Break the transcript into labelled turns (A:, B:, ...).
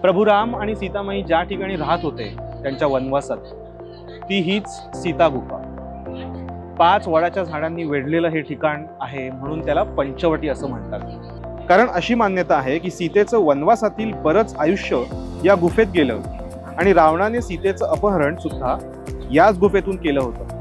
A: प्रभू राम आणि सीतामाई ज्या ठिकाणी राहत होते त्यांच्या वनवासात, ती हीच सीता गुफा. 5 वडाच्या झाडांनी वेढलेलं हे ठिकाण आहे, म्हणून त्याला पंचवटी असं म्हणतात. कारण अशी मान्यता आहे की सीतेचं वनवासातील बरंच आयुष्य या गुफेत गेलं आणि रावणाने सीतेचं अपहरण सुद्धा याच गुफेतून केलं होतं.